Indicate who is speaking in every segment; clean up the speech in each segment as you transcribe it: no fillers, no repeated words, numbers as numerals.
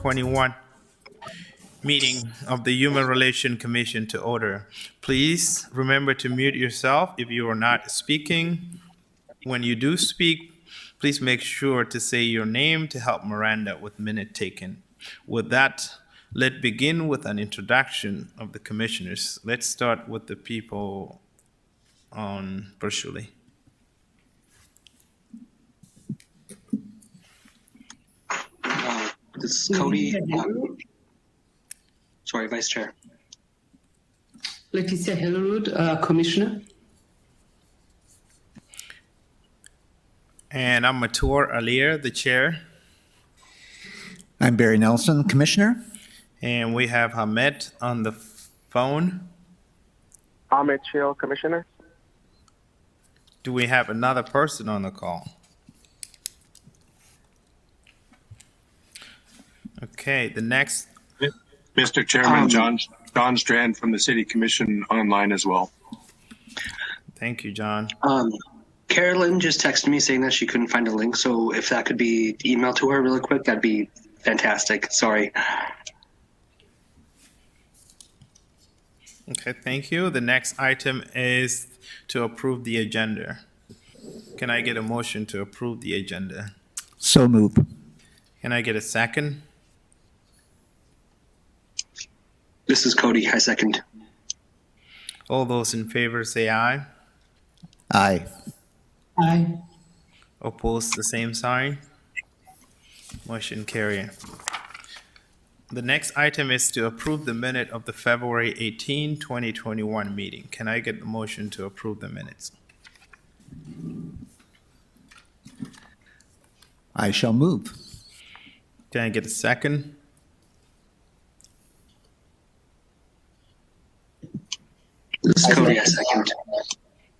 Speaker 1: 2021 meeting of the Human Relations Commission to order. Please remember to mute yourself if you are not speaking. When you do speak, please make sure to say your name to help Miranda with minute taken. With that, let's begin with an introduction of the commissioners. Let's start with the people on virtually.
Speaker 2: This is Cody. Sorry, Vice Chair.
Speaker 3: Leticia Hellerud, Commissioner.
Speaker 1: And I'm Matur Alir, the chair.
Speaker 4: I'm Barry Nelson, Commissioner.
Speaker 1: And we have Hamed on the phone.
Speaker 5: Ahmed Chill, Commissioner.
Speaker 1: Do we have another person on the call? Okay, the next.
Speaker 6: Mr. Chairman, John Strand from the City Commission online as well.
Speaker 1: Thank you, John.
Speaker 2: Carolyn just texted me saying that she couldn't find a link, so if that could be emailed to her really quick, that'd be fantastic. Sorry.
Speaker 1: Okay, thank you. The next item is to approve the agenda. Can I get a motion to approve the agenda?
Speaker 4: So move.
Speaker 1: Can I get a second?
Speaker 2: This is Cody. I second.
Speaker 1: All those in favor say aye.
Speaker 4: Aye.
Speaker 3: Aye.
Speaker 1: Opposed, the same sign. Motion carried. The next item is to approve the minute of the February 18, 2021 meeting. Can I get the motion to approve the minutes?
Speaker 4: I shall move.
Speaker 1: Can I get a second?
Speaker 2: This is Cody. I second.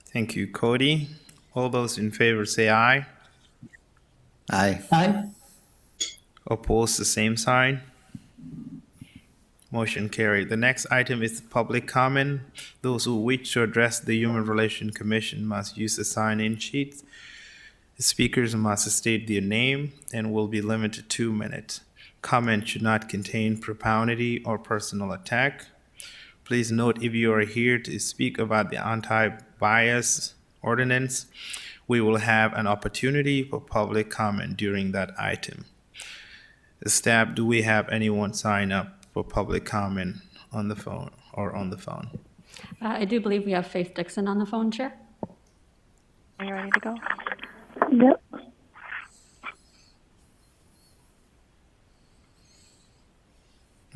Speaker 1: Thank you, Cody. All those in favor say aye.
Speaker 4: Aye.
Speaker 3: Aye.
Speaker 1: Opposed, the same sign. Motion carried. The next item is public comment. Those who wish to address the Human Relations Commission must use the sign-in sheet. The speakers must state their name and will be limited to 2 minutes. Comment should not contain profanity or personal attack. Please note, if you are here to speak about the anti-bias ordinance, we will have an opportunity for public comment during that item. Staff, do we have anyone sign up for public comment on the phone or on the phone?
Speaker 7: I do believe we have Faith Dixon on the phone, Chair.
Speaker 8: Are you ready to go?
Speaker 5: Yep.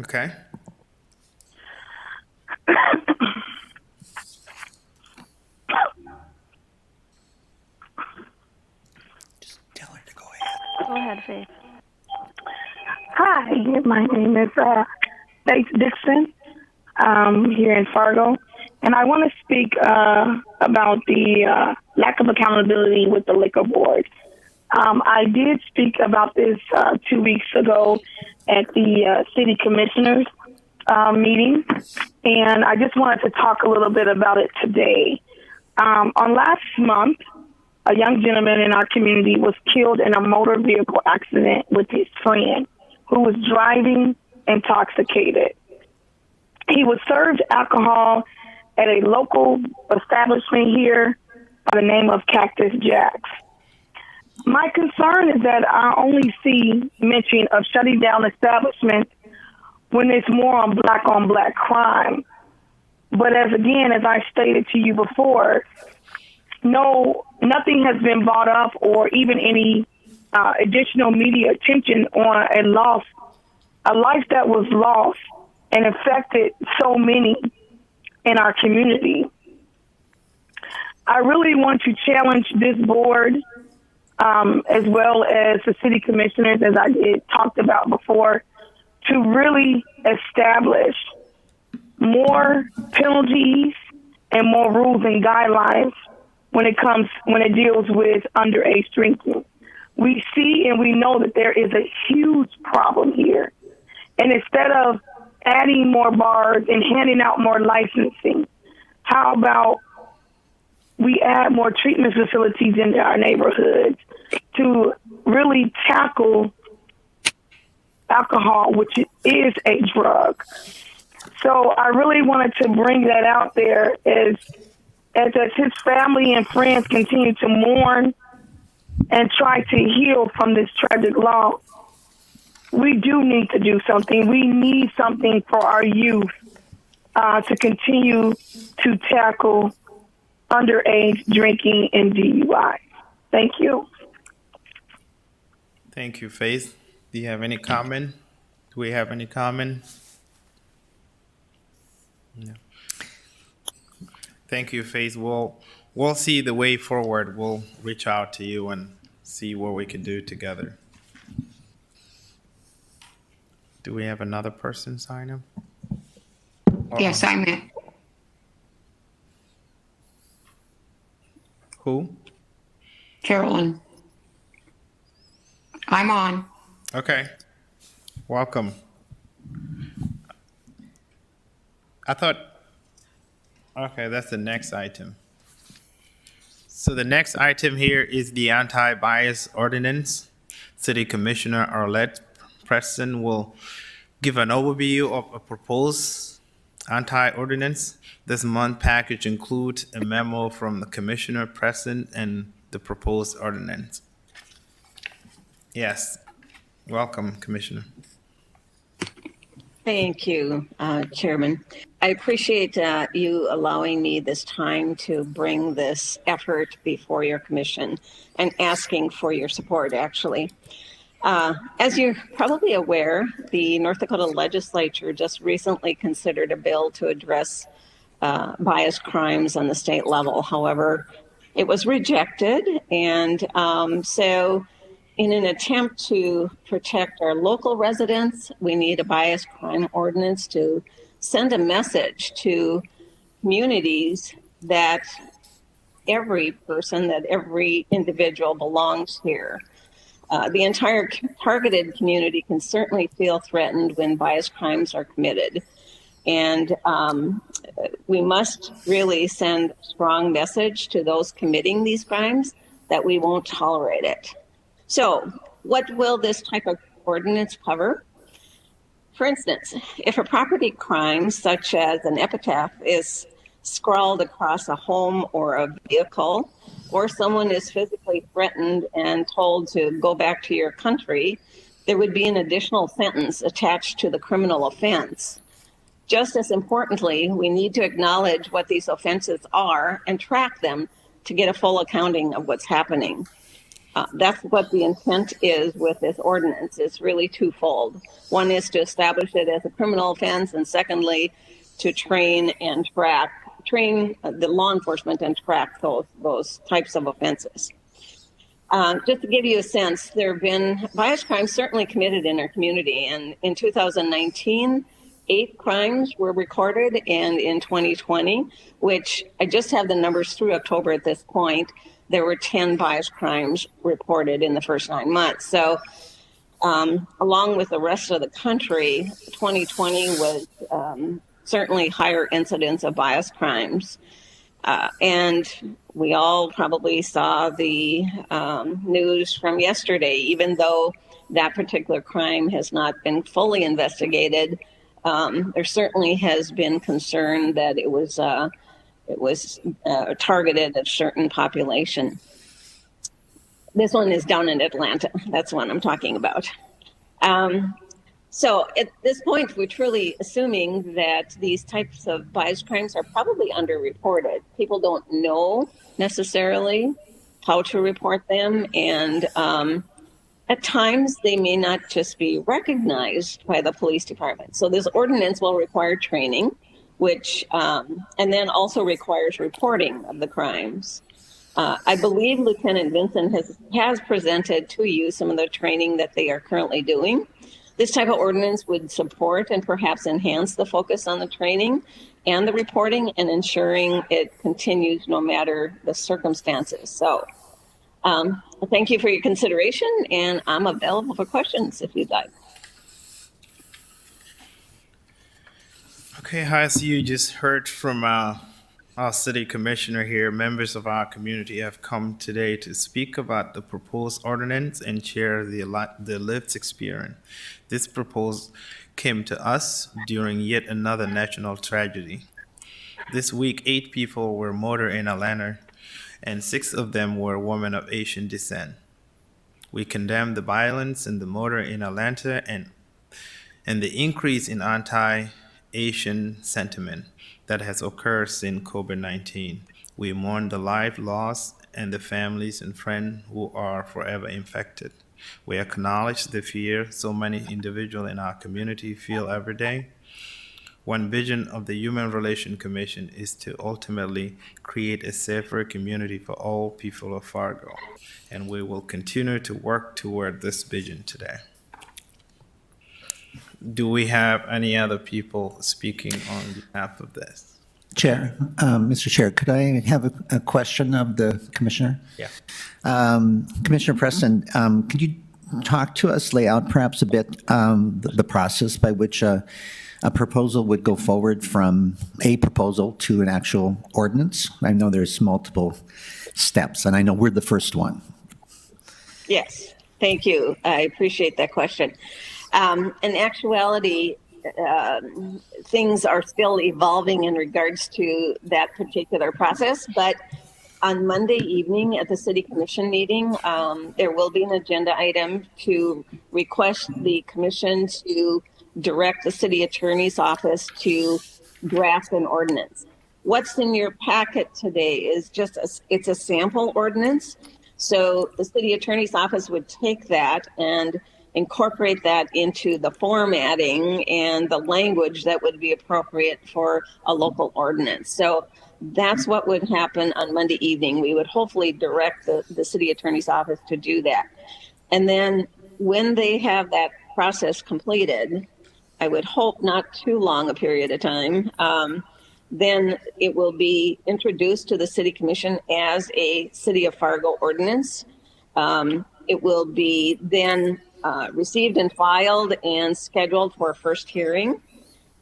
Speaker 1: Okay.
Speaker 4: Just tell her to go ahead.
Speaker 8: Go ahead, Faith.
Speaker 5: Hi, my name is Faith Dixon here in Fargo, and I want to speak about the lack of accountability with the liquor board. I did speak about this 2 weeks ago at the city commissioners meeting, and I just wanted to talk a little bit about it today. On last month, a young gentleman in our community was killed in a motor vehicle accident with his friend, who was driving intoxicated. He was served alcohol at a local establishment here by the name of Cactus Jack's. My concern is that I only see mention of shutting down establishments when it's more on black crime. But as I stated to you before, nothing has been brought up or even any additional media attention on a life that was lost and affected so many in our community. I really want to challenge this board, as well as the city commissioners, as I talked about before, to really establish more penalties and more rules and guidelines when it deals with underage drinking. We see and we know that there is a huge problem here. And instead of adding more bars and handing out more licensing, how about we add more treatment facilities into our neighborhoods to really tackle alcohol, which is a drug. So I really wanted to bring that out there as his family and friends continue to mourn and try to heal from this tragic loss. We do need to do something. We need something for our youth to continue to tackle underage drinking and DUI. Thank you.
Speaker 1: Thank you, Faith. Do you have any comment? Do we have any comment? No. Thank you, Faith. We'll see the way forward. We'll reach out to you and see what we can do together. Do we have another person sign up?
Speaker 9: Yes, I'm it.
Speaker 1: Who?
Speaker 9: Carolyn. I'm on.
Speaker 1: Okay. Welcome. Okay, that's the next item. So the next item here is the anti-bias ordinance. City Commissioner Arlette Preston will give an overview of a proposed anti-ordinance. This month package includes a memo from the Commissioner Preston and the proposed ordinance. Yes, welcome, Commissioner.
Speaker 10: Thank you, Chairman. I appreciate you allowing me this time to bring this effort before your commission and asking for your support, actually. As you're probably aware, the North Dakota legislature just recently considered a bill to address bias crimes on the state level. However, it was rejected, and so in an attempt to protect our local residents, we need a bias crime ordinance to send a message to communities that every person, that every individual belongs here. The entire targeted community can certainly feel threatened when bias crimes are committed. And we must really send a strong message to those committing these crimes that we won't tolerate it. So what will this type of ordinance cover? For instance, if a property crime such as an epitaph is scrawled across a home or a vehicle, or someone is physically threatened and told to go back to your country, there would be an additional sentence attached to the criminal offense. Just as importantly, we need to acknowledge what these offenses are and track them to get a full accounting of what's happening. That's what the intent is with this ordinance. It's really twofold. One is to establish it as a criminal offense, and secondly, to train the law enforcement and track those types of offenses. Just to give you a sense, there have been bias crimes certainly committed in our community, and in 2019, 8 crimes were recorded, and in 2020, which I just have the numbers through October at this point, there were 10 bias crimes reported in the first 9 months. So along with the rest of the country, 2020 was certainly higher incidence of bias crimes. And we all probably saw the news from yesterday, even though that particular crime has not been fully investigated. There certainly has been concern that it was targeted at a certain population. This one is down in Atlanta. That's the one I'm talking about. So at this point, we're truly assuming that these types of bias crimes are probably underreported. People don't know necessarily how to report them, and at times they may not just be recognized by the police department. So this ordinance will require training, which and then also requires reporting of the crimes. I believe Lieutenant Vincent has presented to you some of the training that they are currently doing. This type of ordinance would support and perhaps enhance the focus on the training and the reporting and ensuring it continues no matter the circumstances. So thank you for your consideration, and I'm available for questions if you'd like.
Speaker 1: Okay, as you just heard from Our city commissioner here, members of our community have come today to speak about the proposed ordinance and share the lived experience. This proposal came to us during yet another national tragedy. This week, 8 people were murdered in Atlanta, and 6 of them were women of Asian descent. We condemn the violence and the murder in Atlanta and the increase in anti-Asian sentiment that has occurred since COVID-19. We mourn the life lost and the families and friends who are forever infected. We acknowledge the fear so many individuals in our community feel every day. One vision of the Human Relations Commission is to ultimately create a safer community for all people of Fargo, and we will continue to work toward this vision today. Do we have any other people speaking on behalf of this?
Speaker 4: Chair, Mr. Chair, could I have a question of the commissioner?
Speaker 1: Yeah.
Speaker 4: Commissioner Preston, could you talk to us, lay out perhaps a bit the process by which a proposal would go forward from a proposal to an actual ordinance? I know there's multiple steps, and I know we're the first one.
Speaker 10: Yes, thank you. I appreciate that question. In actuality, things are still evolving in regards to that particular process, but on Monday evening at the City Commission meeting, there will be an agenda item to request the commission to direct the city attorney's office to draft an ordinance. What's in your packet today is just it's a sample ordinance. So the city attorney's office would take that and incorporate that into the formatting and the language that would be appropriate for a local ordinance. So that's what would happen on Monday evening. We would hopefully direct the city attorney's office to do that. And then when they have that process completed, I would hope not too long a period of time, then it will be introduced to the city commission as a City of Fargo ordinance. It will be then received and filed and scheduled for a first hearing,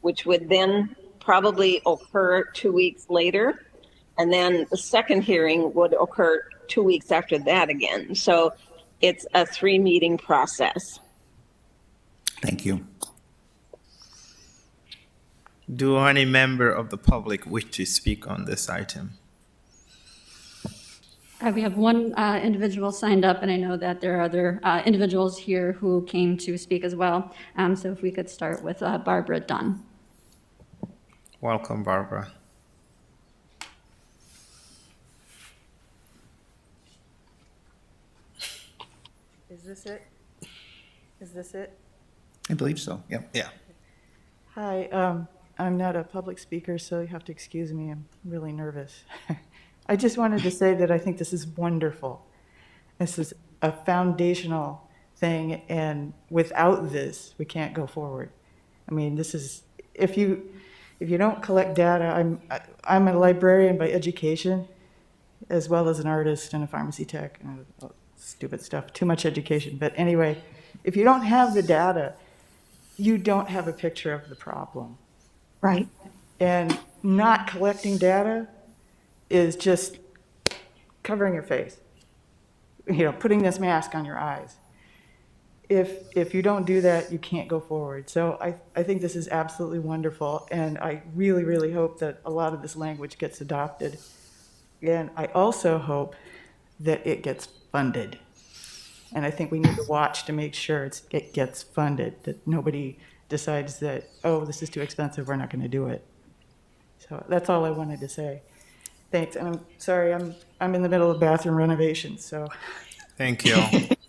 Speaker 10: which would then probably occur 2 weeks later. And then the second hearing would occur 2 weeks after that again. So it's a 3-meeting process.
Speaker 4: Thank you.
Speaker 1: Do any member of the public wish to speak on this item?
Speaker 7: We have one individual signed up, and I know that there are other individuals here who came to speak as well. So if we could start with Barbara Dunn.
Speaker 1: Welcome, Barbara.
Speaker 11: Is this it? Is this it?
Speaker 4: I believe so, yep.
Speaker 1: Yeah.
Speaker 11: Hi, I'm not a public speaker, so you have to excuse me. I'm really nervous. I just wanted to say that I think this is wonderful. This is a foundational thing, and without this, we can't go forward. I mean, this is, if you don't collect data, I'm a librarian by education, as well as an artist and a pharmacy tech, and stupid stuff, too much education. But anyway, if you don't have the data, you don't have a picture of the problem.
Speaker 10: Right.
Speaker 11: And not collecting data is just covering your face, putting this mask on your eyes. If you don't do that, you can't go forward. So I think this is absolutely wonderful, and I really, really hope that a lot of this language gets adopted. And I also hope that it gets funded. And I think we need to watch to make sure it gets funded, that nobody decides that, oh, this is too expensive, we're not going to do it. So that's all I wanted to say. Thanks, and I'm sorry, I'm in the middle of bathroom renovations, so.
Speaker 1: Thank you.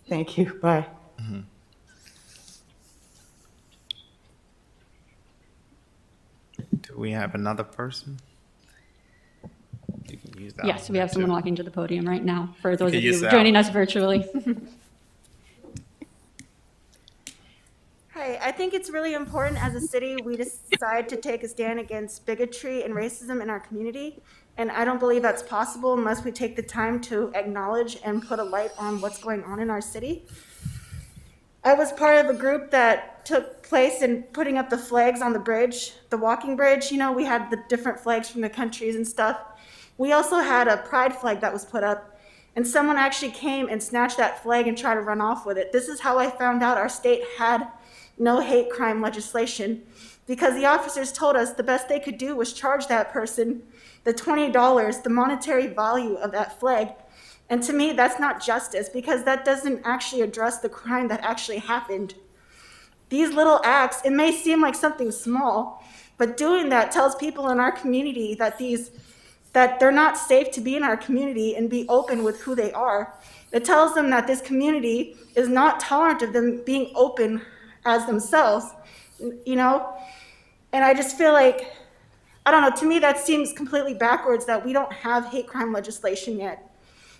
Speaker 11: Thank you, bye.
Speaker 1: Mm-hmm. Do we have another person? You can use that
Speaker 7: Yes, we have someone walking to the podium right now, for those
Speaker 1: can
Speaker 7: of you
Speaker 1: use that
Speaker 7: joining
Speaker 1: one.
Speaker 7: us virtually.
Speaker 12: Hi, I think it's really important as a city we decide to take a stand against bigotry and racism in our community. And I don't believe that's possible unless we take the time to acknowledge and put a light on what's going on in our city. I was part of a group that took place in putting up the flags on the bridge, the walking bridge. We had the different flags from the countries and stuff. We also had a pride flag that was put up, and someone actually came and snatched that flag and tried to run off with it. This is how I found out our state had no hate crime legislation, because the officers told us the best they could do was charge that person the $20, the monetary value of that flag. And to me, that's not justice, because that doesn't actually address the crime that actually happened. These little acts, it may seem like something small, but doing that tells people in our community that they're not safe to be in our community and be open with who they are. It tells them that this community is not tolerant of them being open as themselves, you know? And I just feel like, I don't know, to me that seems completely backwards that we don't have hate crime legislation yet.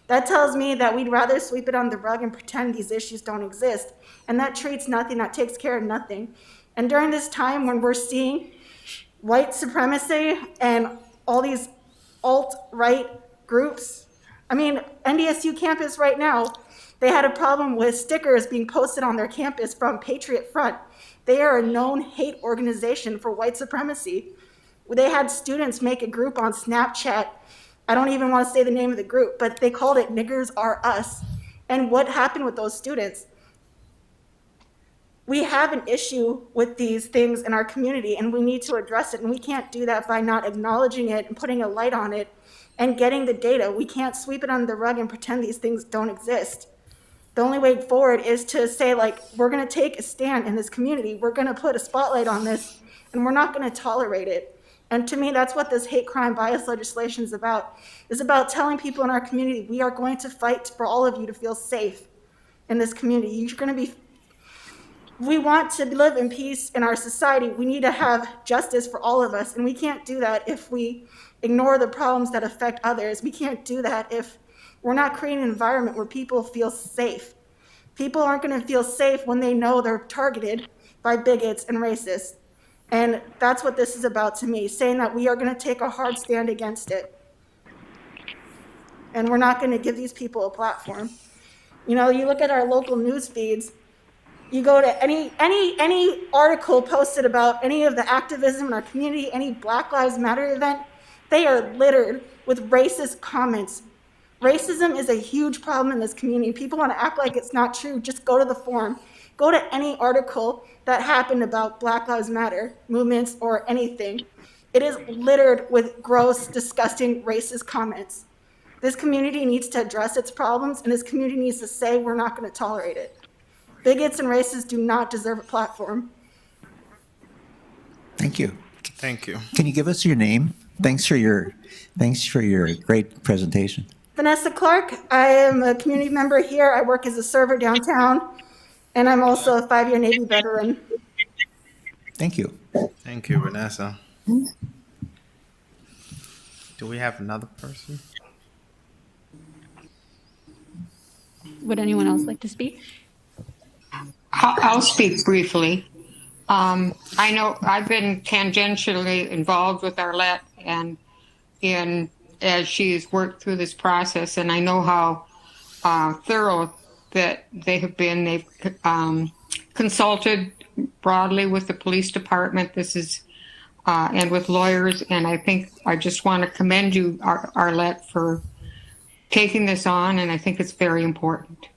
Speaker 12: That tells me that we'd rather sweep it on the rug and pretend these issues don't exist. And that treats nothing, that takes care of nothing. And during this time when we're seeing white supremacy and all these alt-right groups, I mean, NDSU campus right now, they had a problem with stickers being posted on their campus from Patriot Front. They are a known hate organization for white supremacy. They had students make a group on Snapchat. I don't even want to say the name of the group, but they called it Niggers Are Us. And what happened with those students? We have an issue with these things in our community, and we need to address it. And we can't do that by not acknowledging it and putting a light on it and getting the data. We can't sweep it under the rug and pretend these things don't exist. The only way forward is to say, like, we're going to take a stand in this community. We're going to put a spotlight on this, and we're not going to tolerate it. And to me, that's what this hate crime bias legislation is about. It's about telling people in our community, we are going to fight for all of you to feel safe in this community. You're going to be, we want to live in peace in our society. We need to have justice for all of us. And we can't do that if we ignore the problems that affect others. We can't do that if we're not creating an environment where people feel safe. People aren't going to feel safe when they know they're targeted by bigots and racists. And that's what this is about to me, saying that we are going to take a hard stand against it. And we're not going to give these people a platform. You know, you look at our local news feeds, you go to any article posted about any of the activism in our community, any Black Lives Matter event, they are littered with racist comments. Racism is a huge problem in this community. People want to act like it's not true. Just go to the forum. Go to any article that happened about Black Lives Matter movements or anything. It is littered with gross, disgusting, racist comments. This community needs to address its problems, and this community needs to say we're not going to tolerate it. Bigots and racists do not deserve a platform.
Speaker 4: Thank you.
Speaker 1: Thank you.
Speaker 4: Can you give us your name? Thanks for your great presentation.
Speaker 12: Vanessa Clark, I am a community member here. I work as a server downtown, and I'm also a 5-year Navy veteran.
Speaker 4: Thank you.
Speaker 1: Thank you, Vanessa. Do we have another person?
Speaker 7: Would anyone else like to speak?
Speaker 9: I'll speak briefly. I know I've been tangentially involved with Arlette and as she's worked through this process, and I know how thorough that they have been. They've consulted broadly with the police department. This is and with lawyers, and I think I just want to commend you, Arlette, for taking this on, and I think it's very important.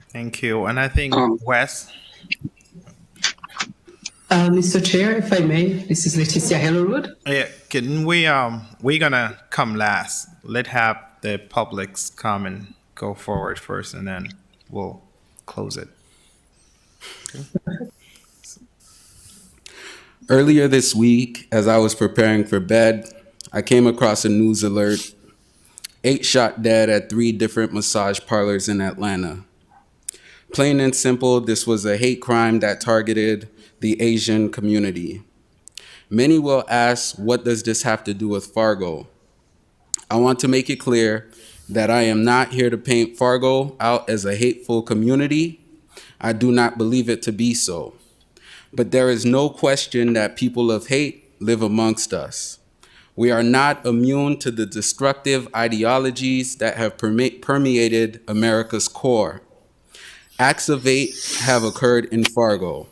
Speaker 1: Thank you. And I think Wes.
Speaker 3: Mr. Chair, if I may, this is Leticia Hellerwood.
Speaker 1: Yeah, can we're gonna come last. Let's have the public's comment go forward first, and then we'll close it. Okay.
Speaker 13: Earlier this week, as I was preparing for bed, I came across a news alert. 8 shot dead at 3 different massage parlors in Atlanta. Plain and simple, this was a hate crime that targeted the Asian community. Many will ask, what does this have to do with Fargo? I want to make it clear that I am not here to paint Fargo out as a hateful community. I do not believe it to be so. But there is no question that people of hate live amongst us. We are not immune to the destructive ideologies that have permeated America's core. Acts of hate have occurred in Fargo.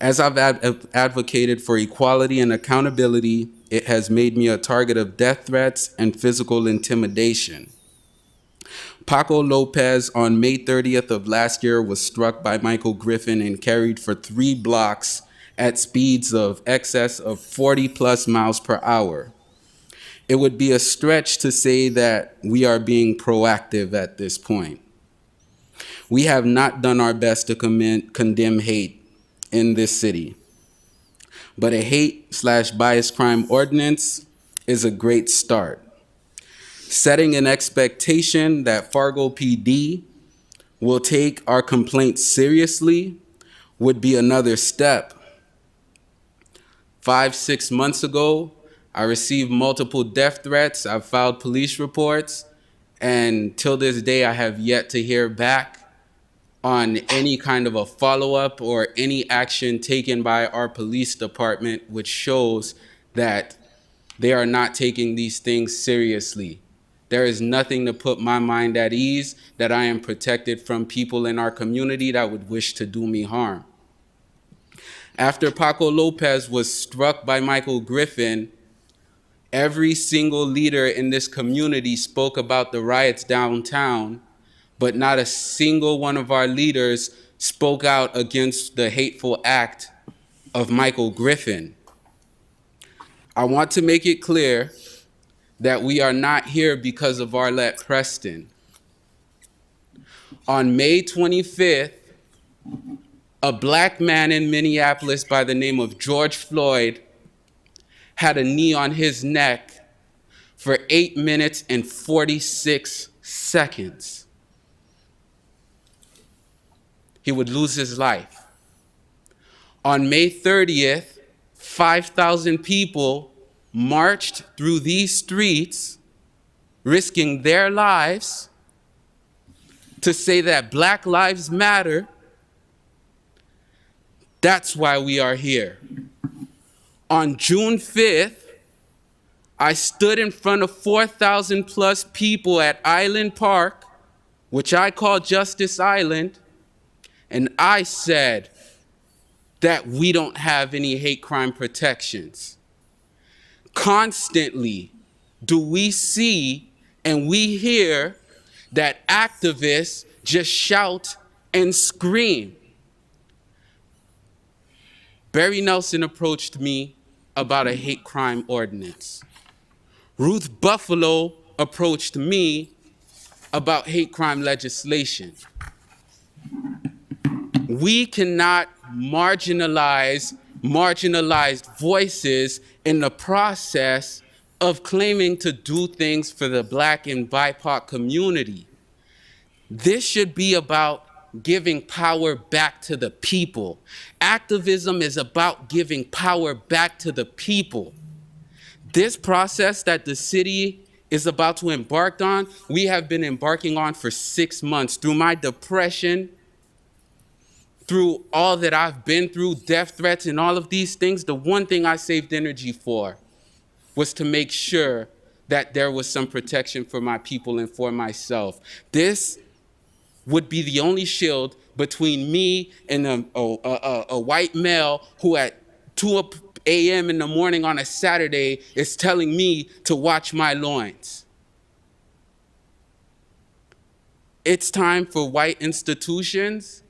Speaker 13: As I've advocated for equality and accountability it has made me a target of death threats and physical intimidation. Paco Lopez on May 30th of last year was struck by Michael Griffin and carried for 3 blocks at speeds of excess of 40 plus miles per hour. It would be a stretch to say that we are being proactive at this point. We have not done our best to condemn hate in this city, but a hate/bias crime ordinance is a great start. Setting an expectation that Fargo PD will take our complaints seriously would be another step. 5-6 months ago, I received multiple death threats. I've filed police reports, and till this day, I have yet to hear back on any kind of a follow-up or any action taken by our police department, which shows that they are not taking these things seriously. There is nothing to put my mind at ease that I am protected from people in our community that would wish to do me harm. After Paco Lopez was struck by Michael Griffin, every single leader in this community spoke about the riots downtown, but not a single one of our leaders spoke out against the hateful act of Michael Griffin. I want to make it clear that we are not here because of Arlette Preston. On May 25th, a black man in Minneapolis by the name of George Floyd had a knee on his neck for 8 minutes and 46 seconds. He would lose his life. On May 30th, 5,000 people marched through these streets, risking their lives to say that Black Lives Matter. That's why we are here. On June 5th, I stood in front of 4,000 plus people at Island Park, which I call Justice Island, and I said that we don't have any hate crime protections. Constantly do we see and we hear that activists just shout and scream. Barry Nelson approached me about a hate crime ordinance. Ruth Buffalo approached me about hate crime legislation. We cannot marginalize marginalized voices in the process of claiming to do things for the Black and BIPOC community. This should be about giving power back to the people. Activism is about giving power back to the people. This process that the city is about to embark on, we have been embarking on for 6 months. Through my depression, through all that I've been through, death threats and all of these things, the one thing I saved energy for was to make sure that there was some protection for my people and for myself. This would be the only shield between me and a white male who at 2 a.m. in the morning on a Saturday is telling me to watch my loins. It's time for white institutions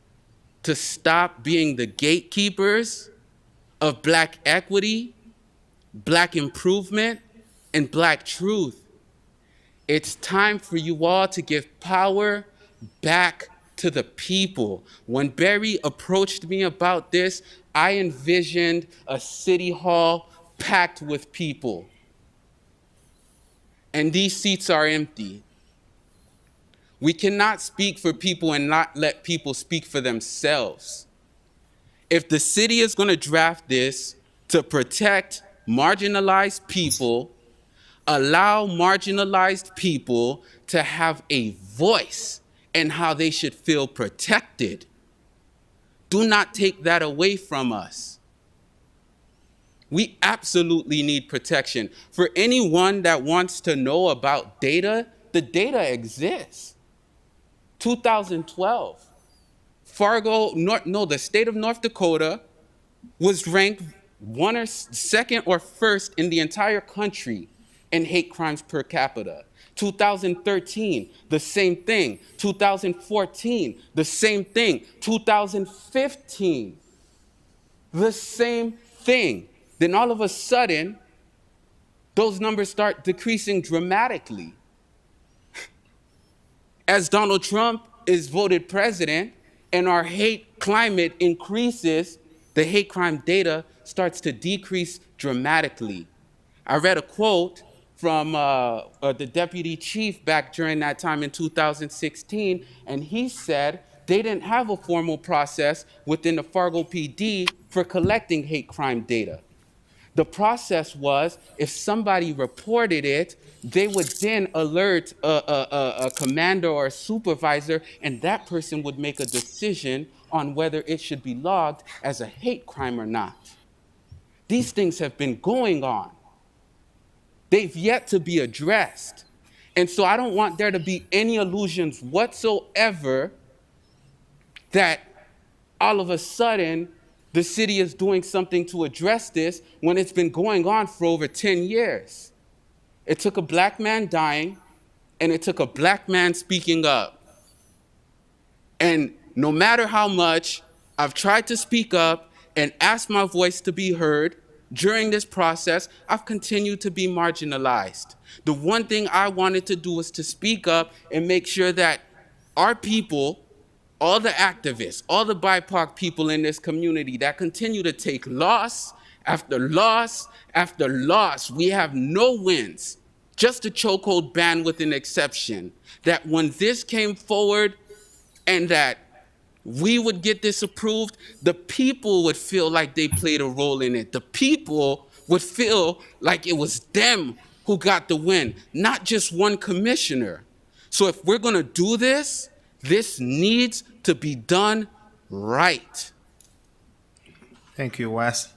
Speaker 13: to stop being the gatekeepers of Black equity, Black improvement, and Black truth. It's time for you all to give power back to the people. When Barry approached me about this, I envisioned a city hall packed with people. And these seats are empty. We cannot speak for people and not let people speak for themselves. If the city is going to draft this to protect marginalized people, allow marginalized people to have a voice in how they should feel protected, do not take that away from us. We absolutely need protection. For anyone that wants to know about data, the data exists. 2012, the state of North Dakota was ranked one or second or first in the entire country in hate crimes per capita. 2013, the same thing. 2014, the same thing. 2015, the same thing. Then all of a sudden, those numbers start decreasing dramatically. As Donald Trump is voted president and our hate climate increases, the hate crime data starts to decrease dramatically. I read a quote from the deputy chief back during that time in 2016, and he said they didn't have a formal process within the Fargo PD for collecting hate crime data. The process was, if somebody reported it, they would then alert a commander or a supervisor, and that person would make a decision on whether it should be logged as a hate crime or not. These things have been going on. They've yet to be addressed. And so I don't want there to be any illusions whatsoever that all of a sudden the city is doing something to address this when it's been going on for over 10 years. It took a black man dying, and it took a black man speaking up. And no matter how much I've tried to speak up and ask my voice to be heard, during this process, I've continued to be marginalized. The one thing I wanted to do was to speak up and make sure that our people, all the activists, all the BIPOC people in this community that continue to take loss after loss after loss, we have no wins, just a chokehold ban with an exception, that when this came forward and that we would get this approved, the people would feel like they played a role in it. The people would feel like it was them who got the win, not just one commissioner. So if we're gonna do this, this needs to be done right.
Speaker 1: Thank you, Wes.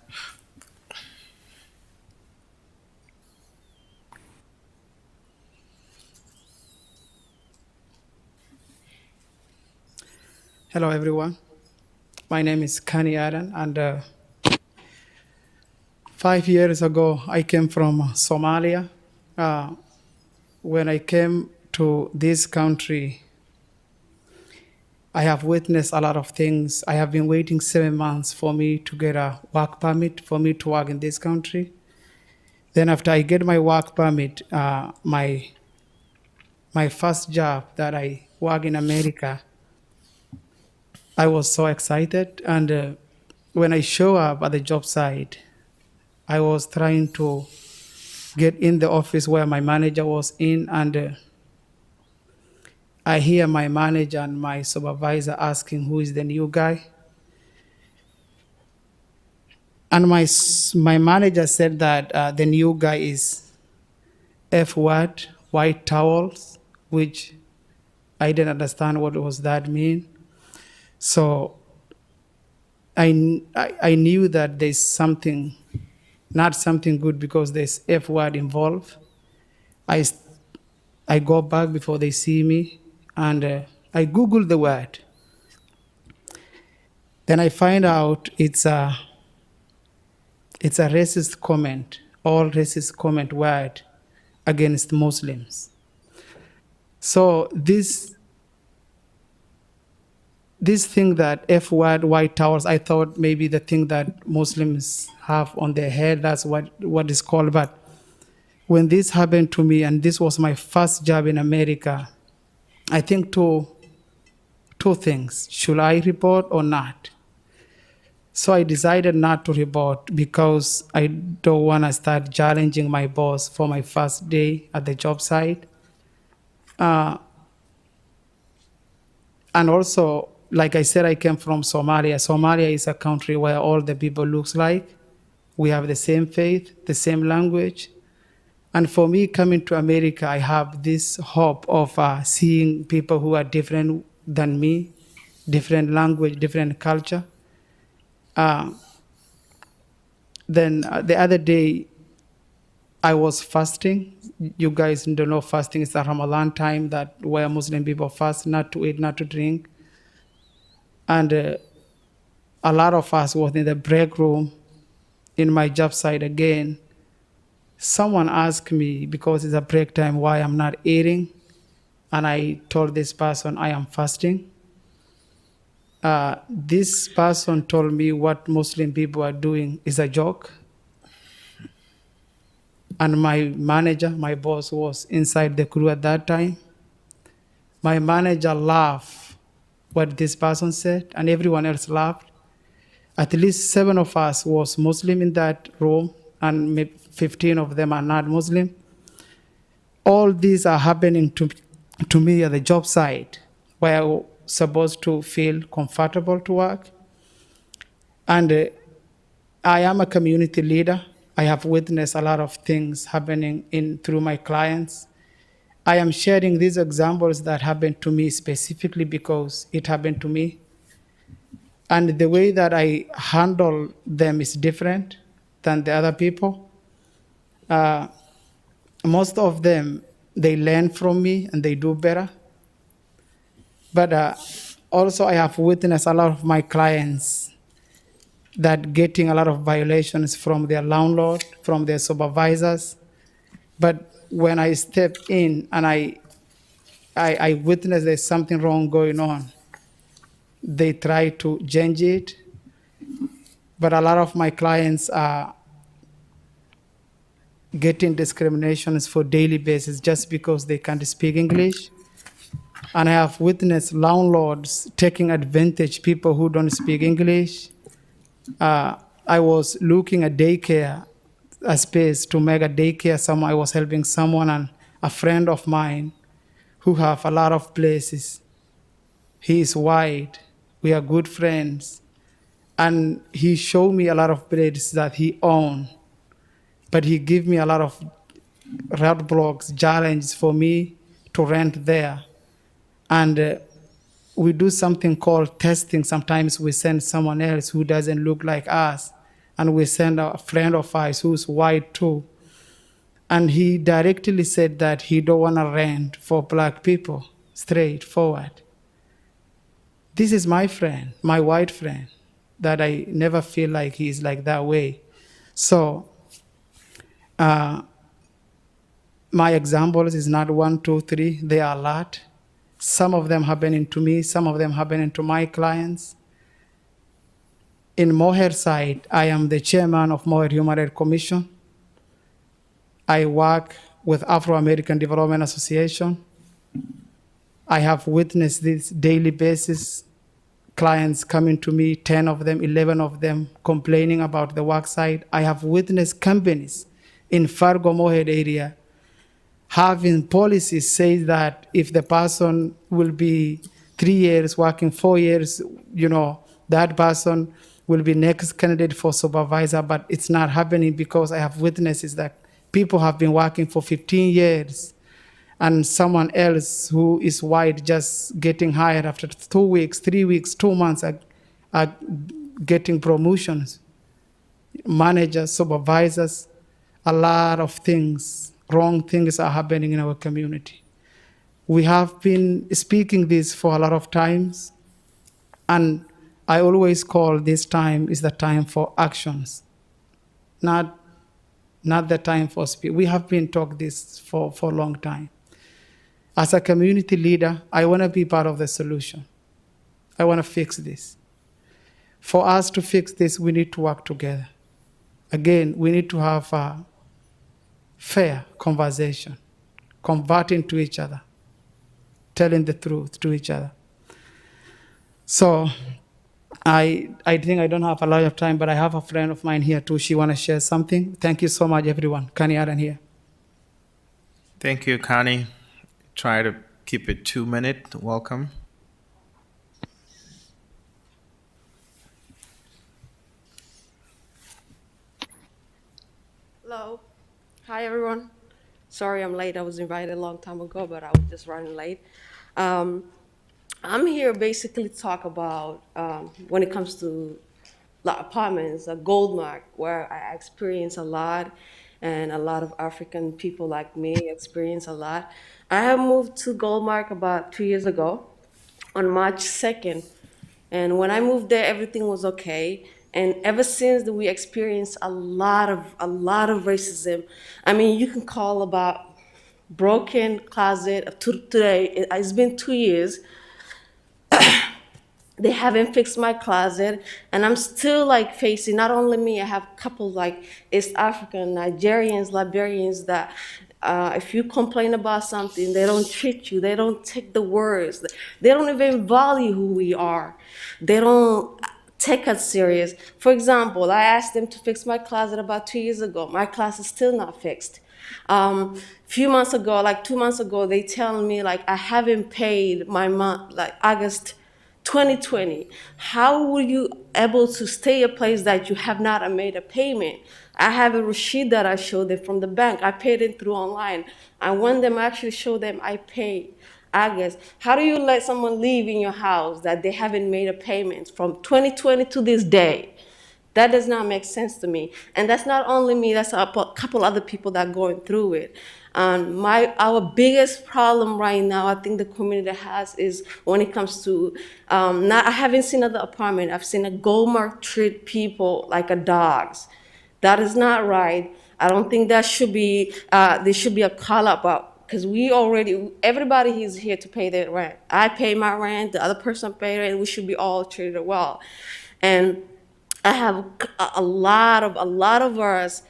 Speaker 14: Hello, everyone. My name is Kani Adan, and 5 years ago, I came from Somalia. When I came to this country, I have witnessed a lot of things. I have been waiting 7 months for me to get a work permit for me to work in this country. Then after I get my work permit, my first job that I work in America, I was so excited. And when I show up at the job site, I was trying to get in the office where my manager was in, and I hear my manager and my supervisor asking who is the new guy. And my manager said that the new guy is F-word, white towels, which I didn't understand what was that mean. So I knew that there's something, not something good, because there's F-word involved. I go back before they see me, and I Google the word. Then I find out it's a racist comment, all racist comment word against Muslims. So this thing that F-word, white towels, I thought maybe the thing that Muslims have on their head, that's what is called. But when this happened to me, and this was my first job in America, I think two things. Should I report or not? So I decided not to report because I don't want to start challenging my boss for my first day at the job site. And also, like I said, I came from Somalia. Somalia is a country where all the people looks like. We have the same faith, the same language. And for me, coming to America, I have this hope of seeing people who are different than me, different language, different culture. Then the other day, I was fasting. You guys don't know fasting is a Ramadan time that where Muslim people fast, not to eat, not to drink. And a lot of us was in the break room, in my job site again, someone asked me, because it's a break time, why I'm not eating. And I told this person I am fasting. This person told me what Muslim people are doing is a joke. And my manager, my boss, was inside the crew at that time. My manager laughed what this person said, and everyone else laughed. At least 7 of us was Muslim in that room, and maybe 15 of them are not Muslim. All these are happening to me at the job site, where I was supposed to feel comfortable to work. And I am a community leader. I have witnessed a lot of things happening through my clients. I am sharing these examples that happened to me specifically because it happened to me. And the way that I handle them is different than the other people. Most of them, they learn from me and they do better. But also I have witnessed a lot of my clients that getting a lot of violations from their landlord, from their supervisors. But when I step in and I witness there's something wrong going on, they try to change it. But a lot of my clients are getting discriminations for daily basis just because they can't speak English. And I have witnessed landlords taking advantage people who don't speak English. I was looking at daycare, a space to make a daycare. I was helping someone, and a friend of mine who have a lot of places. He is white. We are good friends. And he showed me a lot of places that he owned. But he gave me a lot of roadblocks, challenges for me to rent there. And we do something called testing. Sometimes we send someone else who doesn't look like us, and we send a friend of ours who's white too. And he directly said that he don't want to rent for black people, straightforward. This is my friend, my white friend, that I never feel like he's like that way. So my examples is not 1, 2, 3, they are a lot. Some of them happening to me, some of them happening to my clients. In Moher side, I am the chairman of Moher Human Rights Commission. I work with Afro-American Development Association. I have witnessed this daily basis, clients coming to me, 10 of them, 11 of them, complaining about the work site. I have witnessed companies in Fargo Moher area having policies say that if the person will be 3 years working, 4 years, that person will be next candidate for supervisor, but it's not happening because I have witnesses that people have been working for 15 years and someone else who is white just getting hired after 2 weeks, 3 weeks, 2 months are getting promotions. Managers, supervisors, a lot of things, wrong things are happening in our community. We have been speaking this for a lot of times, and I always call this time is the time for actions, not the time for speech. We have been talking this for a long time. As a community leader, I want to be part of the solution. I want to fix this. For us to fix this, we need to work together. Again, we need to have a fair conversation, converting to each other, telling the truth to each other. So I think I don't have a lot of time, but I have a friend of mine here too. She want to share something. Thank you so much, everyone. Connie Aaron here.
Speaker 1: Thank you, Connie. Try to keep it 2 minutes. Welcome.
Speaker 15: Hello. Hi, everyone. Sorry I'm late. I was invited a long time ago, but I was just running late. I'm here basically to talk about when it comes to apartments, a Goldmark, where I experience a lot, and a lot of African people like me experience a lot. I have moved to Goldmark about 2 years ago on March 2nd. And when I moved there, everything was okay. And ever since that, we experienced a lot of racism. I mean, you can call about broken closet today. It's been 2 years. They haven't fixed my closet, and I'm still like facing, not only me, I have a couple like East African, Nigerians, Liberians that if you complain about something, they don't treat you, they don't take the words, they don't even value who we are, they don't take us serious. For example, I asked them to fix my closet about 2 years ago. My closet is still not fixed. Few months ago, like 2 months ago, they tell me like I haven't paid my month, like August 2020. How were you able to stay a place that you have not made a payment? I have a receipt that I showed them from the bank. I paid it through online. I want them to actually show them I paid August. How do you let someone live in your house that they haven't made a payment from 2020 to this day? That does not make sense to me. And that's not only me, that's a couple other people that are going through it. Our biggest problem right now, I think the community has, is when it comes to, I haven't seen another apartment. I've seen a Goldmark treat people like a dogs. That is not right. I don't think that should be, there should be a call up, because everybody is here to pay their rent. I pay my rent, the other person pay rent, we should be all treated well. And I have a lot of us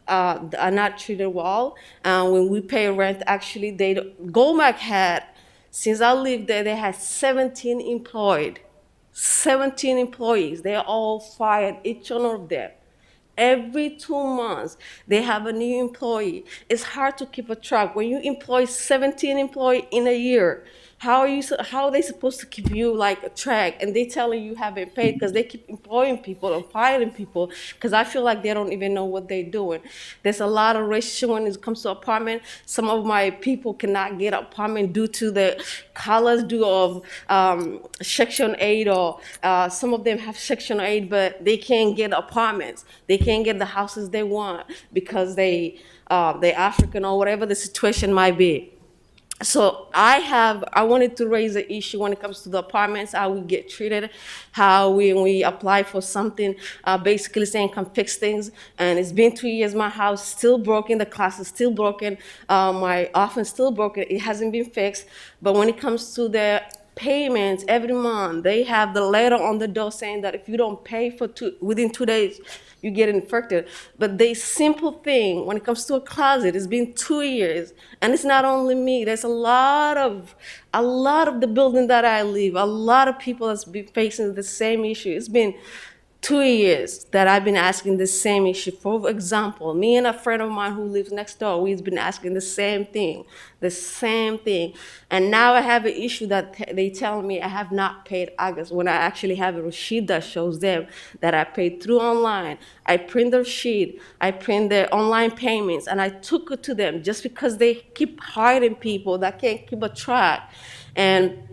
Speaker 15: are not treated well. When we pay rent, actually, Goldmark had, since I lived there, they had 17 employees. They are all fired, each one of them. Every 2 months, they have a new employee. It's hard to keep a track. When you employ 17 employees in a year, how are they supposed to keep you like a track? And they telling you haven't paid because they keep employing people and firing people, because I feel like they don't even know what they're doing. There's a lot of racism when it comes to apartment. Some of my people cannot get an apartment due to the colors due of Section 8, or some of them have Section 8, but they can't get apartments. They can't get the houses they want because they're African or whatever the situation might be. So I wanted to raise the issue when it comes to the apartments, how we get treated, how we apply for something, basically saying come fix things. And it's been 2 years, my house still broken, the class is still broken, my office still broken, it hasn't been fixed. But when it comes to the payments every month, they have the letter on the door saying that if you don't pay within 2 days, you get infected. But the simple thing, when it comes to a closet, it's been 2 years, and it's not only me. There's a lot of the building that I live, a lot of people that's been facing the same issue. It's been 2 years that I've been asking the same issue. For example, me and a friend of mine who lives next door, we've been asking the same thing. And now I have an issue that they tell me I have not paid August, when I actually have a receipt that shows them that I paid through online. I print the receipt, I print the online payments, and I took it to them just because they keep hiring people that can't keep a track. And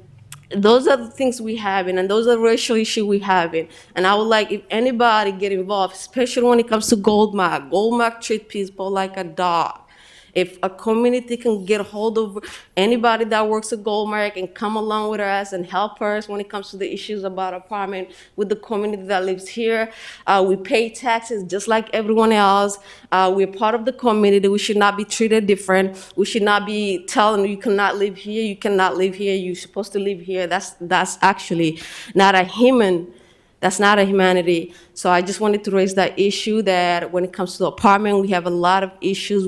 Speaker 15: those are the things we have, and those are the racial issues we have. And I would like if anybody get involved, especially when it comes to Goldmark. Goldmark treat people like a dog. If a community can get a hold of anybody that works at Goldmark and come along with us and help us when it comes to the issues about apartment with the community that lives here. We pay taxes just like everyone else. We're part of the community. We should not be treated different. We should not be telling you cannot live here, you cannot live here, you're supposed to live here. That's actually not a human. That's not a humanity. So I just wanted to raise that issue that when it comes to the apartment, we have a lot of issues.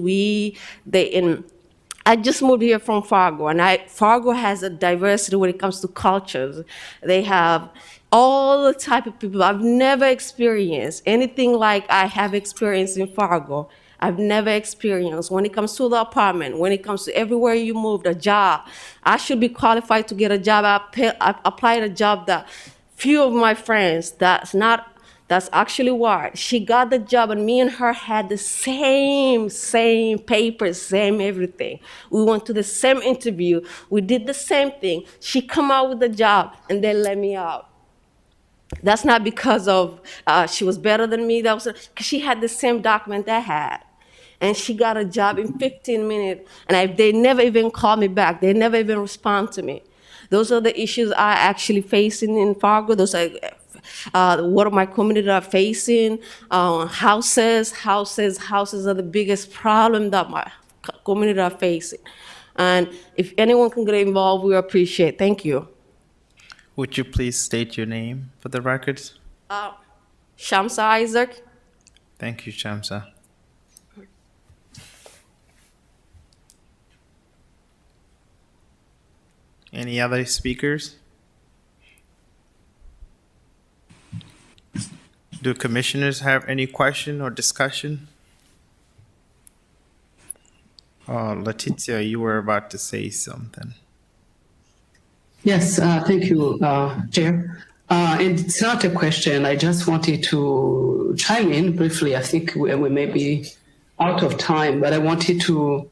Speaker 15: I just moved here from Fargo, and Fargo has a diversity when it comes to cultures. They have all the type of people. I've never experienced anything like I have experienced in Fargo. I've never experienced when it comes to the apartment, when it comes to everywhere you move, the job. I should be qualified to get a job. I applied a job that few of my friends, that's actually white. She got the job, and me and her had the same papers, same everything. We went to the same interview. We did the same thing. She come out with the job, and they let me out. That's not because of she was better than me. That was because she had the same document I had. And she got a job in 15 minutes, and they never even called me back. They never even respond to me. Those are the issues I actually facing in Fargo. Those are what my community are facing. Houses are the biggest problem that my community are facing. And if anyone can get involved, we appreciate. Thank you.
Speaker 1: Would you please state your name for the records?
Speaker 15: Shamsa Isaac.
Speaker 1: Thank you, Shamsa. Any other speakers? Do commissioners have any question or discussion? Letitia, you were about to say something.
Speaker 3: Yes, thank you, Chair. And it's not a question. I just wanted to chime in briefly. I think we may be out of time, but I wanted to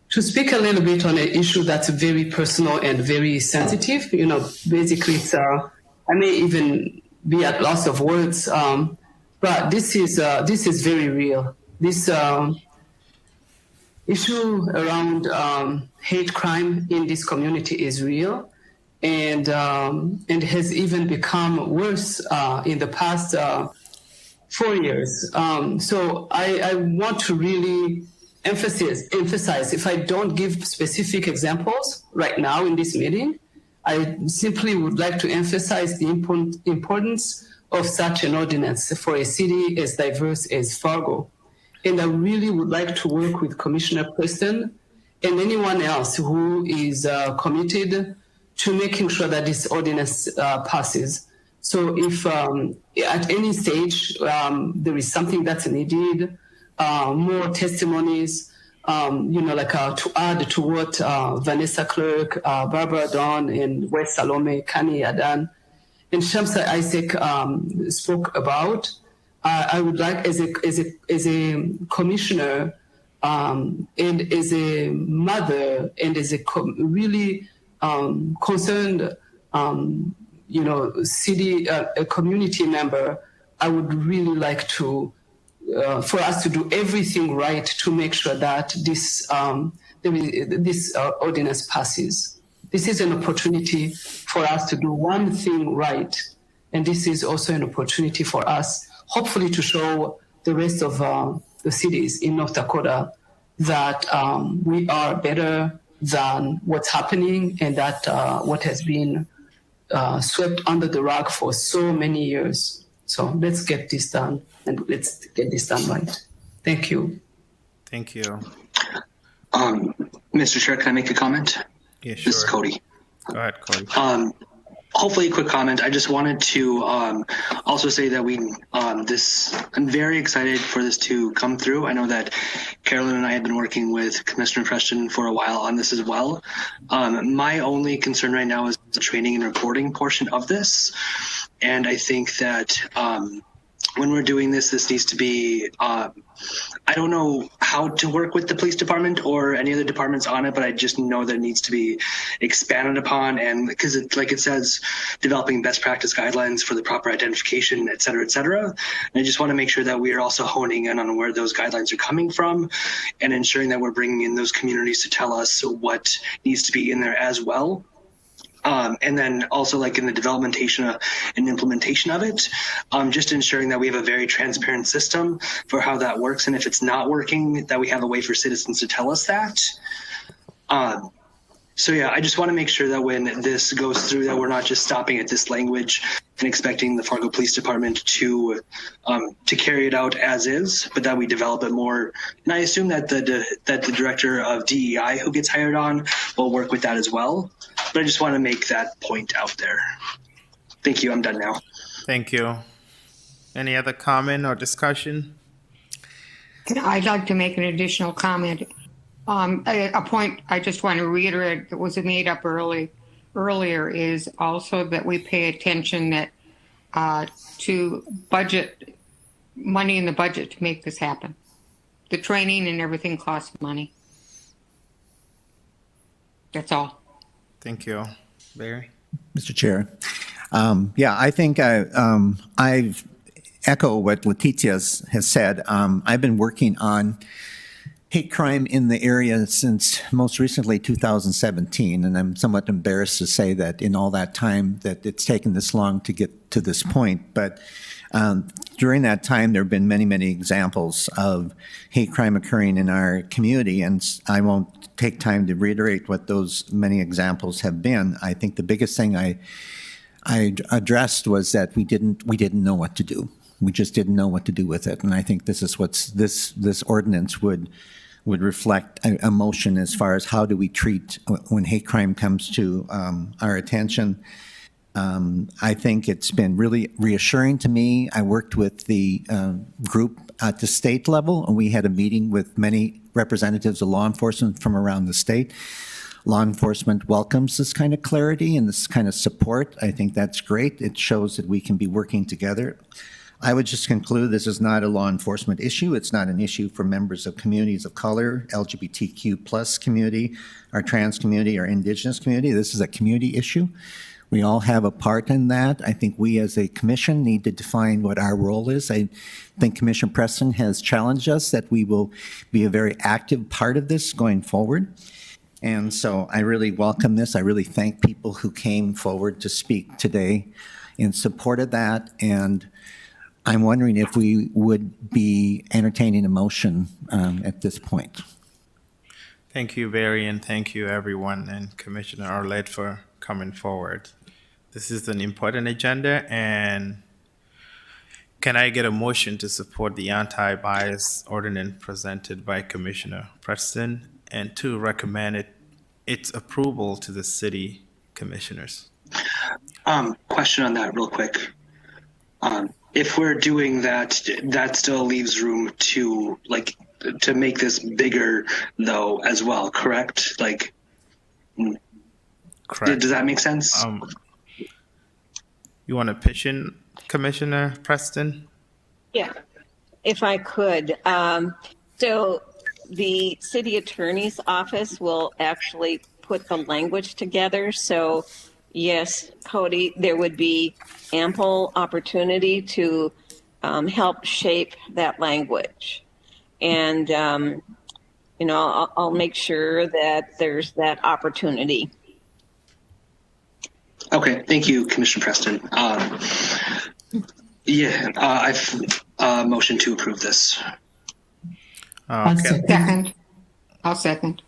Speaker 3: speak a little bit on an issue that's very personal and very sensitive. You know, basically, it's, I may even be at loss of words, but this is very real. This issue around hate crime in this community is real, and has even become worse in the past 4 years. So I want to really emphasize, if I don't give specific examples right now in this meeting, I simply would like to emphasize the importance of such an ordinance for a city as diverse as Fargo. And I really would like to work with Commissioner Preston and anyone else who is committed to making sure that this ordinance passes. So if at any stage there is something that's needed, more testimonies, to add to what Vanessa Clerk, Barbara Dawn, and Wes Salome, Kani Adan, and Shamsa Isaac spoke about, I would like, as a commissioner, and as a mother, and as a really concerned, city, a community member, I would really like to, for us to do everything right to make sure that this ordinance passes. This is an opportunity for us to do one thing right, and this is also an opportunity for us, hopefully, to show the rest of the cities in North Dakota that we are better than what's happening, and that what has been swept under the rug for so many years. So let's get this done, and let's get this done right. Thank you.
Speaker 1: Thank you.
Speaker 2: Mr. Chair, can I make a comment?
Speaker 1: Yeah, sure.
Speaker 2: This is Cody.
Speaker 1: Go ahead, Cody.
Speaker 2: Hopefully a quick comment. I just wanted to also say that I'm very excited for this to come through. I know that Carolyn and I have been working with Commissioner Preston for a while on this as well. My only concern right now is the training and reporting portion of this. And I think that when we're doing this, this needs to be, I don't know how to work with the police department or any other departments on it, but I just know that it needs to be expanded upon. And because it, like it says, developing best practice guidelines for the proper identification, et cetera, et cetera. And I just want to make sure that we are also honing in on where those guidelines are coming from and ensuring that we're bringing in those communities to tell us what needs to be in there as well. And then also, like, in the developmentation and implementation of it, just ensuring that we have a very transparent system for how that works. And if it's not working, that we have a way for citizens to tell us that. So yeah, I just want to make sure that when this goes through, that we're not just stopping at this language and expecting the Fargo Police Department to carry it out as is, but that we develop it more. And I assume that the director of DEI who gets hired on will work with that as well. But I just want to make that point out there. Thank you. I'm done now.
Speaker 1: Thank you. Any other comment or discussion?
Speaker 9: I'd like to make an additional comment. A point I just want to reiterate that was made up earlier is also that we pay attention that to budget money in the budget to make this happen. The training and everything costs money. That's all.
Speaker 1: Thank you. Barry?
Speaker 4: Mr. Chair. I think I've echo what Letitia has said. I've been working on hate crime in the area since most recently 2017, and I'm somewhat embarrassed to say that in all that time that it's taken this long to get to this point. But during that time, there have been many, many examples of hate crime occurring in our community, and I won't take time to reiterate what those many examples have been. I think the biggest thing I addressed was that we didn't know what to do. We just didn't know what to do with it, and I think this is what's this ordinance would reflect a motion as far as how do we treat when hate crime comes to our attention. I think it's been really reassuring to me. I worked with the group at the state level, and we had a meeting with many representatives of law enforcement from around the state. Law enforcement welcomes this kind of clarity and this kind of support. I think that's great. It shows that we can be working together. I would just conclude this is not a law enforcement issue. It's not an issue for members of communities of color, LGBTQ plus community, our trans community, our indigenous community. This is a community issue. We all have a part in that. I think we as a commission need to define what our role is. I think Commissioner Preston has challenged us that we will be a very active part of this going forward. And so I really welcome this. I really thank people who came forward to speak today in support of that. And I'm wondering if we would be entertaining a motion at this point.
Speaker 1: Thank you, Barry, and thank you, everyone, and Commissioner Arlette for coming forward. This is an important agenda, and can I get a motion to support the anti-bias ordinance presented by Commissioner Preston and to recommend its approval to the city commissioners?
Speaker 2: Question on that real quick. If we're doing that, that still leaves room to make this bigger though as well, correct?
Speaker 1: Correct.
Speaker 2: Does that make sense?
Speaker 1: You want to pitch in, Commissioner Preston?
Speaker 10: Yeah, if I could. So the city attorney's office will actually put the language together. So yes, Cody, there would be ample opportunity to help shape that language. And, I'll make sure that there's that opportunity.
Speaker 2: Okay, thank you, Commissioner Preston. I've motion to approve this.
Speaker 1: Okay.
Speaker 9: I'll second.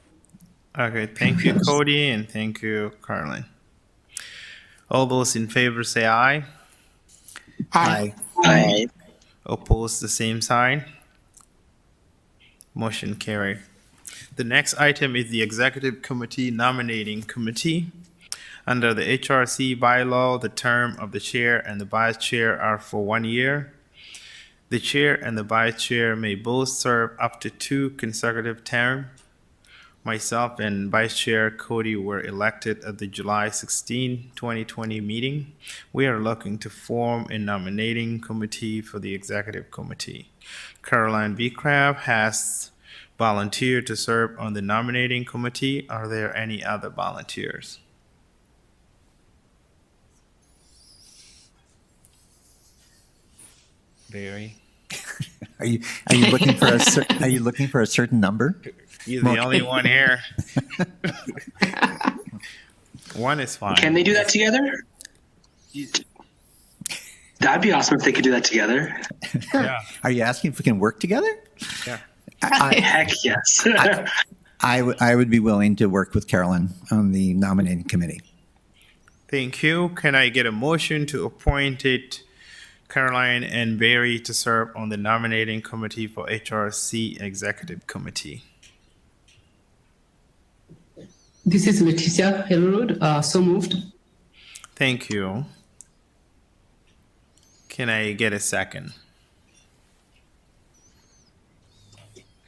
Speaker 1: Okay, thank you, Cody, and thank you, Carlin. All those in favor say aye.
Speaker 10: Aye.
Speaker 2: Aye.
Speaker 1: Opposed, the same sign. Motion carried. The next item is the Executive Committee Nominating Committee. Under the HRC bylaw, the term of the chair and the vice chair are for 1 year. The chair and the vice chair may both serve up to 2 consecutive terms. Myself and Vice Chair Cody were elected at the July 16, 2020 meeting. We are looking to form a nominating committee for the Executive Committee. Caroline V. Crabb has volunteered to serve on the nominating committee. Are there any other volunteers? Barry?
Speaker 4: Are you looking for are you looking for a certain number?
Speaker 1: You're the only one here. One is fine.
Speaker 2: Can they do that together? That'd be awesome if they could do that together.
Speaker 1: Yeah.
Speaker 4: Are you asking if we can work together?
Speaker 1: Yeah.
Speaker 2: Heck yes.
Speaker 4: I would be willing to work with Carolyn on the nominating committee.
Speaker 1: Thank you. Can I get a motion to appoint Caroline and Barry to serve on the nominating committee for HRC Executive Committee?
Speaker 3: This is Leticia Hillroad. So moved.
Speaker 1: Thank you. Can I get a second?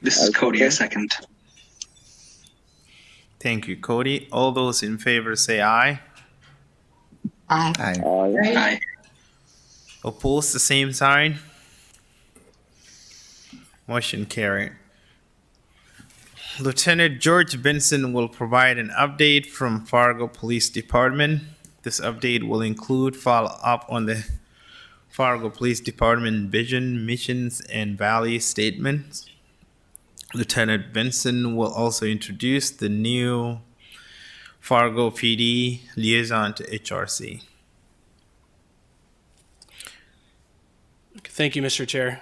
Speaker 2: This is Cody, a second.
Speaker 1: Thank you, Cody. All those in favor say aye.
Speaker 9: Aye.
Speaker 4: Aye.
Speaker 2: Aye.
Speaker 1: Opposed, the same sign. Motion carried. Lieutenant George Benson will provide an update from Fargo Police Department. This update will include follow-up on the Fargo Police Department vision, missions, and value statements. Lieutenant Benson will also introduce the new Fargo PD liaison to HRC.
Speaker 16: Thank you, Mr. Chair.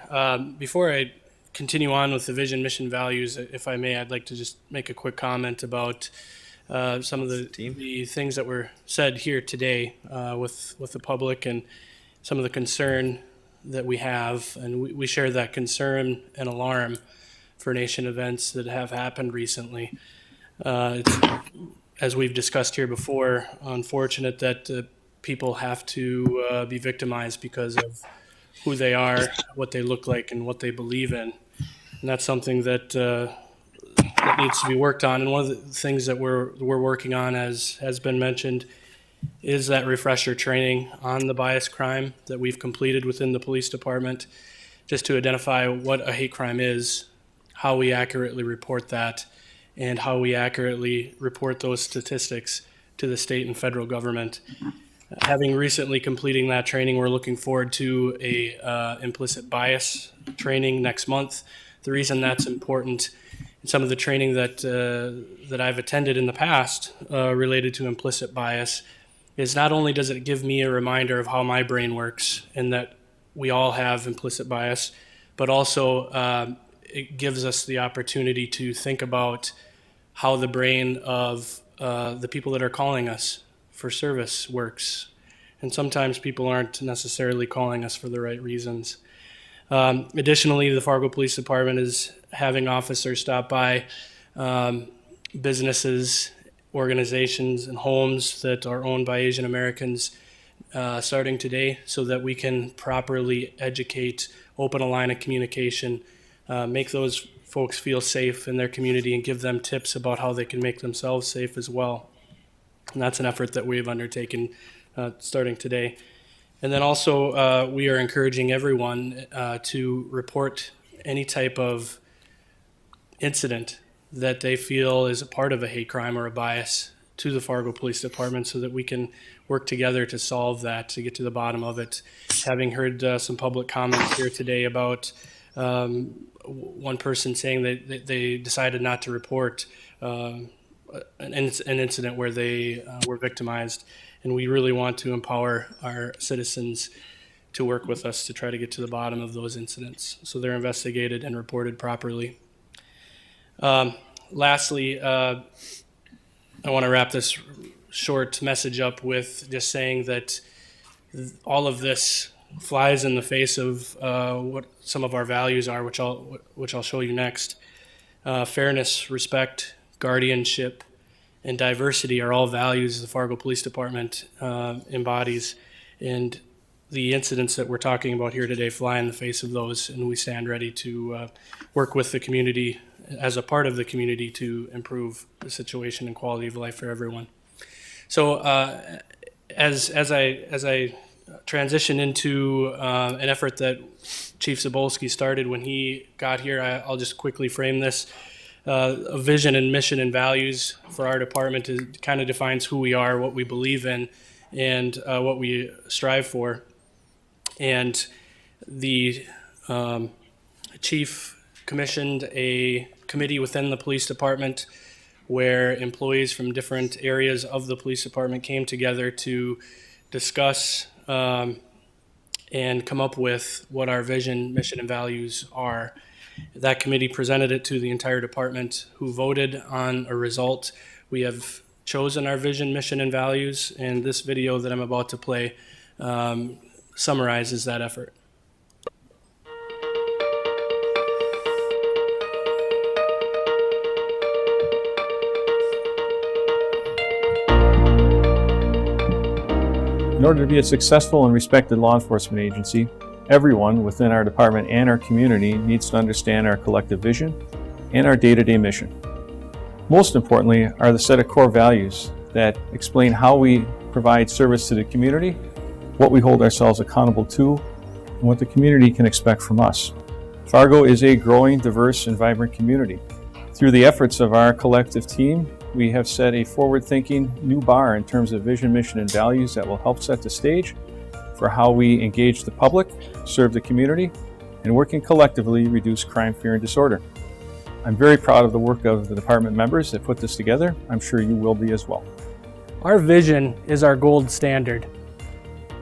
Speaker 16: Before I continue on with the vision, mission, values, if I may, I'd like to just make a quick comment about some of the things that were said here today with the public and some of the concern that we have. And we share that concern and alarm for nation events that have happened recently. It's, as we've discussed here before, unfortunate that people have to be victimized because of who they are, what they look like, and what they believe in. And that's something that, that needs to be worked on. And one of the things that we're working on, as has been mentioned, is that refresher training on the bias crime that we've completed within the police department, just to identify what a hate crime is, how we accurately report that, and how we accurately report those statistics to the state and federal government. Having recently completing that training, we're looking forward to a implicit bias training next month. The reason that's important, some of the training that I've attended in the past related to implicit bias, is not only does it give me a reminder of how my brain works and that we all have implicit bias, but also it gives us the opportunity to think about how the brain of the people that are calling us for service works. And sometimes people aren't necessarily calling us for the right reasons. Additionally, the Fargo Police Department is having officers stop by businesses, organizations, and homes that are owned by Asian Americans starting today, so that we can properly educate, open a line of communication, make those folks feel safe in their community, and give them tips about how they can make themselves safe as well. And that's an effort that we've undertaken starting today. And then also we are encouraging everyone to report any type of incident that they feel is a part of a hate crime or a bias to the Fargo Police Department, so that we can work together to solve that, to get to the bottom of it. Having heard some public comments here today about one person saying that they decided not to report an incident where they were victimized. And we really want to empower our citizens to work with us to try to get to the bottom of those incidents, so they're investigated and reported properly. Lastly, I want to wrap this short message up with just saying that all of this flies in the face of what some of our values are, which I'll show you next. Fairness, respect, guardianship, and diversity are all values the Fargo Police Department embodies, and the incidents that we're talking about here today fly in the face of those, and we stand ready to work with the community as a part of the community to improve the situation and quality of life for everyone. So as I transition into an effort that Chief Zabolski started when he got here, I'll just quickly frame this. A vision and mission and values for our department kind of defines who we are, what we believe in, and what we strive for. And the chief commissioned a committee within the police department where employees from different areas of the police department came together to discuss and come up with what our vision, mission, and values are. That committee presented it to the entire department, who voted on a result. We have chosen our vision, mission, and values, and this video that I'm about to play summarizes that effort.
Speaker 17: In order to be a successful and respected law enforcement agency, everyone within our department and our community needs to understand our collective vision and our day-to-day mission. Most importantly are the set of core values that explain how we provide service to the community, what we hold ourselves accountable to, and what the community can expect from us. Fargo is a growing, diverse, and vibrant community. Through the efforts of our collective team, we have set a forward-thinking new bar in terms of vision, mission, and values that will help set the stage for how we engage the public, serve the community, and working collectively reduce crime, fear, and disorder. I'm very proud of the work of the department members that put this together. I'm sure you will be as well.
Speaker 16: Our vision is our gold standard.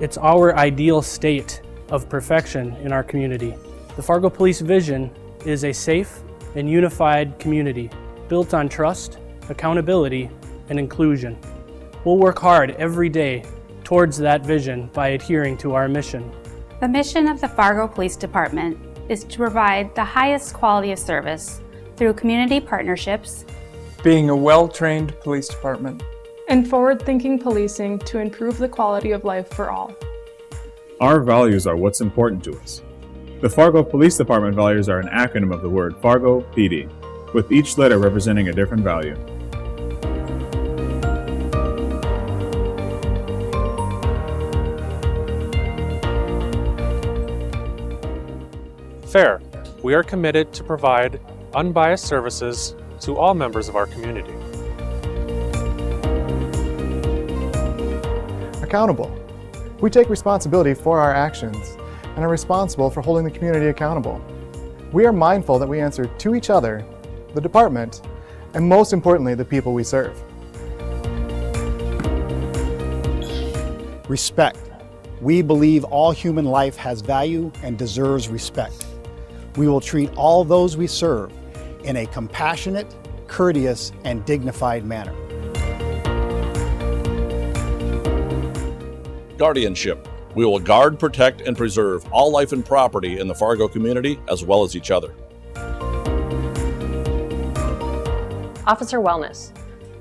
Speaker 16: It's our ideal state of perfection in our community. The Fargo Police vision is a safe and unified community built on trust, accountability, and inclusion. We'll work hard every day towards that vision by adhering to our mission.
Speaker 18: The mission of the Fargo Police Department is to provide the highest quality of service through community partnerships,
Speaker 19: being a well-trained police department,
Speaker 20: and forward-thinking policing to improve the quality of life for all.
Speaker 21: Our values are what's important to us. The Fargo Police Department values are an acronym of the word Fargo PD, with each letter representing a different value.
Speaker 22: FAIR. We are committed to provide unbiased services to all members of our community.
Speaker 23: Accountable. We take responsibility for our actions and are responsible for holding the community accountable. We are mindful that we answer to each other, the department, and most importantly, the people we serve.
Speaker 24: Respect. We believe all human life has value and deserves respect. We will treat all those we serve in a compassionate, courteous, and dignified manner.
Speaker 25: Guardianship. We will guard, protect, and preserve all life and property in the Fargo community as well as each other.
Speaker 26: Officer wellness.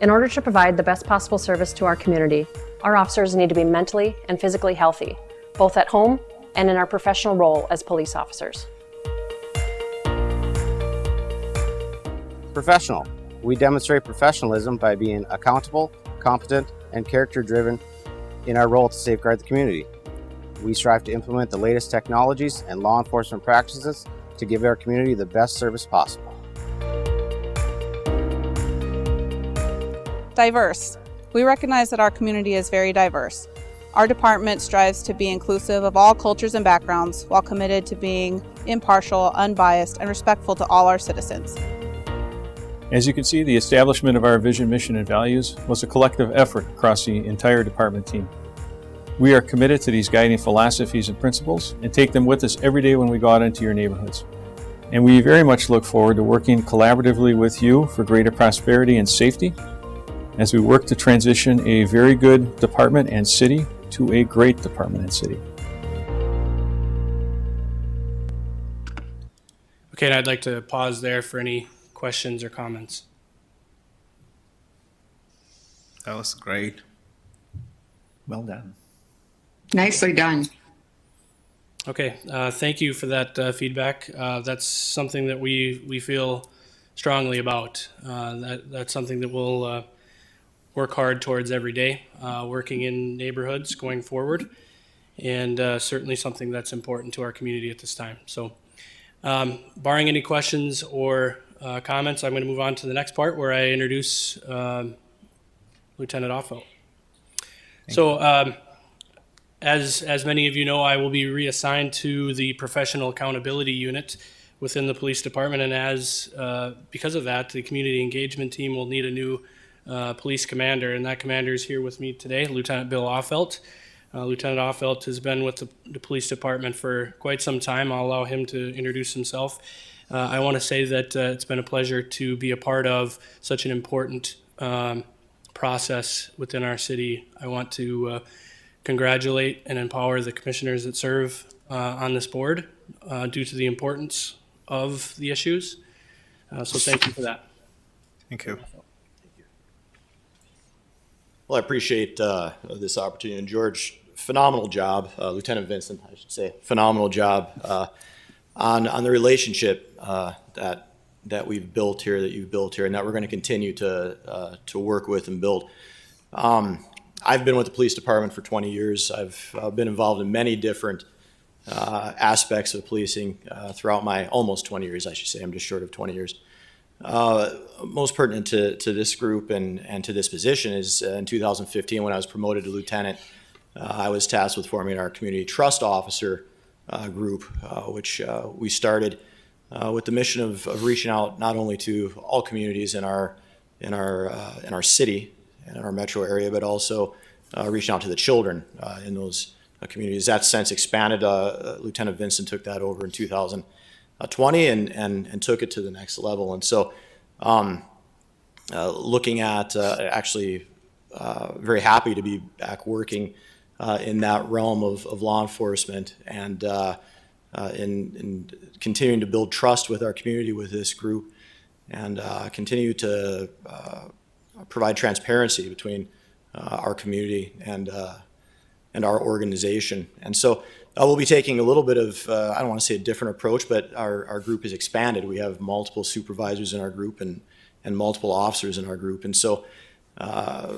Speaker 26: In order to provide the best possible service to our community, our officers need to be mentally and physically healthy, both at home and in our professional role as police officers.
Speaker 27: Professional. We demonstrate professionalism by being accountable, competent, and character-driven in our role to safeguard the community. We strive to implement the latest technologies and law enforcement practices to give our community the best service possible.
Speaker 28: Diverse. We recognize that our community is very diverse. Our department strives to be inclusive of all cultures and backgrounds while committed to being impartial, unbiased, and respectful to all our citizens.
Speaker 17: As you can see, the establishment of our vision, mission, and values was a collective effort across the entire department team. We are committed to these guiding philosophies and principles and take them with us every day when we go out into your neighborhoods. And we very much look forward to working collaboratively with you for greater prosperity and safety as we work to transition a very good department and city to a great department and city.
Speaker 16: Okay, and I'd like to pause there for any questions or comments.
Speaker 1: That was great.
Speaker 4: Well done.
Speaker 9: Nicely done.
Speaker 16: Okay, thank you for that feedback. That's something that we feel strongly about. That's something that we'll work hard towards every day, working in neighborhoods going forward, and certainly something that's important to our community at this time. So, barring any questions or comments, I'm going to move on to the next part where I introduce Lieutenant Offelt. So, as many of you know, I will be reassigned to the Professional Accountability Unit within the police department, and because of that, the community engagement team will need a new police commander, and that commander is here with me today, Lieutenant Bill Offelt. Lieutenant Offelt has been with the police department for quite some time. I'll allow him to introduce himself. I want to say that it's been a pleasure to be a part of such an important process within our city. I want to congratulate and empower the commissioners that serve on this board due to the importance of the issues. So thank you for that.
Speaker 1: Thank you.
Speaker 29: Well, I appreciate this opportunity. And George, phenomenal job. Lieutenant Vincent, I should say, phenomenal job on the relationship that we've built here, that you've built here, and that we're going to continue to work with and build. I've been with the police department for 20 years. I've been involved in many different aspects of policing throughout my almost 20 years, I should say. I'm just short of 20 years. Most pertinent to this group and to this position is in 2015 when I was promoted to lieutenant, I was tasked with forming our community trust officer group, which we started with the mission of reaching out not only to all communities in our city and in our metro area, but also reaching out to the children in those communities. That sense expanded. Lieutenant Vincent took that over in 2020 and took it to the next level. And so, looking at actually very happy to be back working in that realm of law enforcement and in continuing to build trust with our community with this group and continue to provide transparency between our community and our organization. And so we'll be taking a little bit of, I don't want to say a different approach, but our group is expanded. We have multiple supervisors in our group and multiple officers in our group. And so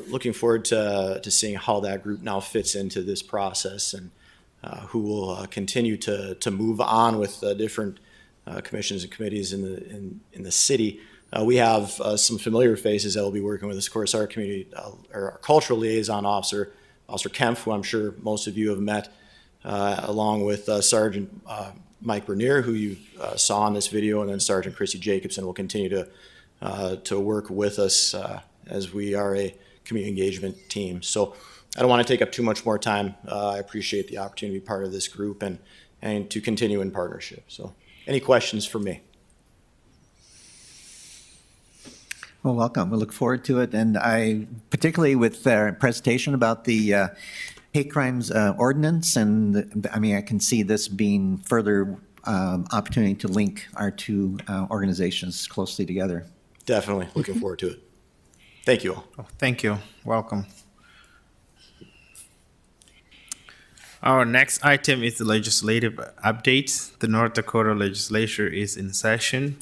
Speaker 29: looking forward to seeing how that group now fits into this process and who will continue to move on with different commissions and committees in the city. We have some familiar faces that will be working with us. Of course, our community, our cultural liaison officer, Officer Kempf, who I'm sure most of you have met, along with Sergeant Mike Bernier, who you saw in this video, and then Sergeant Chrissy Jacobson will continue to work with us as we are a community engagement team. So I don't want to take up too much more time. I appreciate the opportunity to be part of this group and to continue in partnership. So any questions for me?
Speaker 4: Well, welcome. We look forward to it. And I, particularly with their presentation about the hate crimes ordinance, and I can see this being further opportunity to link our two organizations closely together.
Speaker 29: Definitely looking forward to it. Thank you all.
Speaker 1: Oh, thank you. Welcome. Our next item is the legislative updates. The North Dakota legislature is in session.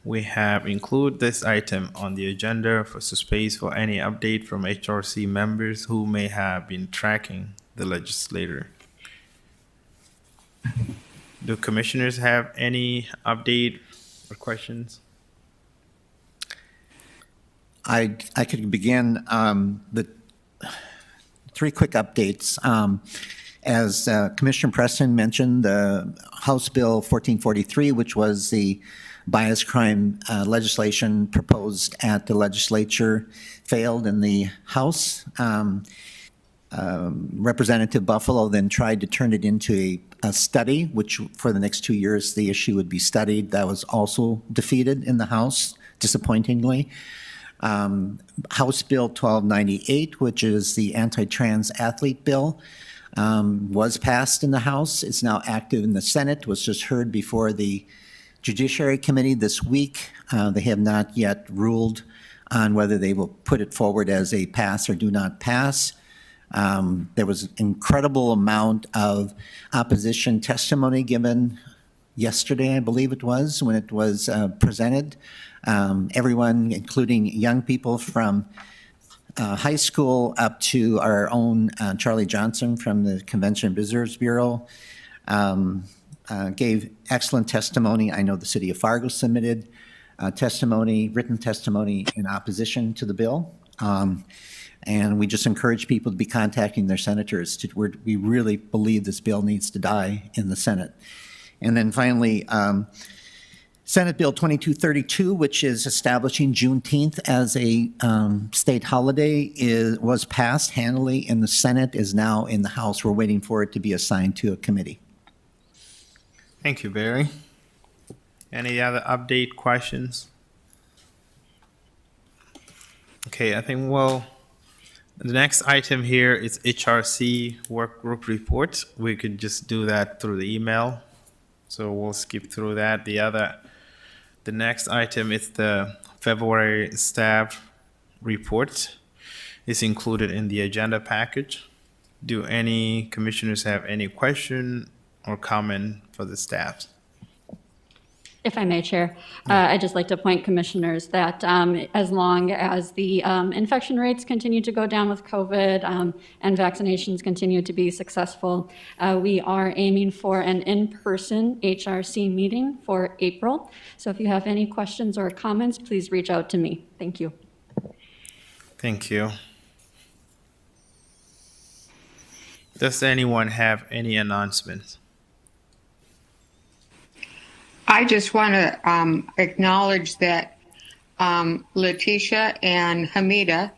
Speaker 1: We have included this item on the agenda for space for any update from HRC members who may have been tracking the legislature. Do commissioners have any update or questions?
Speaker 4: I could begin the three quick updates. As Commissioner Preston mentioned, the House Bill 1443, which was the bias crime legislation proposed at the legislature, failed in the House. Representative Buffalo then tried to turn it into a study, which for the next 2 years the issue would be studied. That was also defeated in the House, disappointingly. House Bill 1298, which is the anti-trans athlete bill, was passed in the House. It's now active in the Senate, was just heard before the Judiciary Committee this week. They have not yet ruled on whether they will put it forward as a pass or do not pass. There was an incredible amount of opposition testimony given yesterday, I believe it was, when it was presented. Everyone, including young people from high school up to our own Charlie Johnson from the Convention and Visitors Bureau, gave excellent testimony. I know the city of Fargo submitted written testimony in opposition to the bill. And we just encourage people to be contacting their senators. We really believe this bill needs to die in the Senate. And then finally, Senate Bill 2232, which is establishing Juneteenth as a state holiday, was passed handily in the Senate, is now in the House. We're waiting for it to be assigned to a committee.
Speaker 1: Thank you, Barry. Any other update questions? Okay, I think, the next item here is HRC work group report. We could just do that through the email. So we'll skip through that. The next item is the February staff report. It's included in the agenda package. Do any commissioners have any question or comment for the staff?
Speaker 5: If I may, Chair, I'd just like to point commissioners that as long as the infection rates continue to go down with COVID and vaccinations continue to be successful, we are aiming for an in-person HRC meeting for April. So if you have any questions or comments, please reach out to me. Thank you.
Speaker 1: Thank you. Does anyone have any announcements?
Speaker 9: I just want to acknowledge that Letitia and Hamida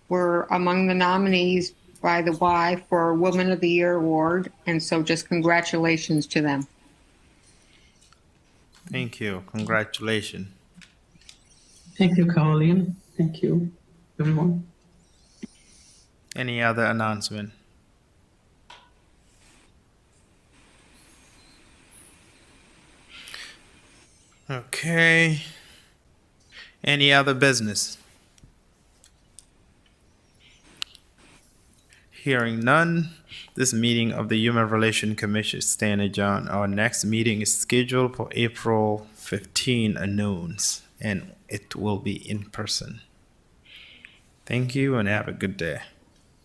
Speaker 9: were among the nominees by the Y for Woman of the Year Award, and so just congratulations to them.
Speaker 1: Thank you. Congratulations.
Speaker 3: Thank you, Caroline. Thank you, everyone.
Speaker 1: Any other announcement? Okay. Any other business? Hearing none, this meeting of the Human Relations Commission is staying adjourned. Our next meeting is scheduled for April 15 at noon, and it will be in person. Thank you and have a good day.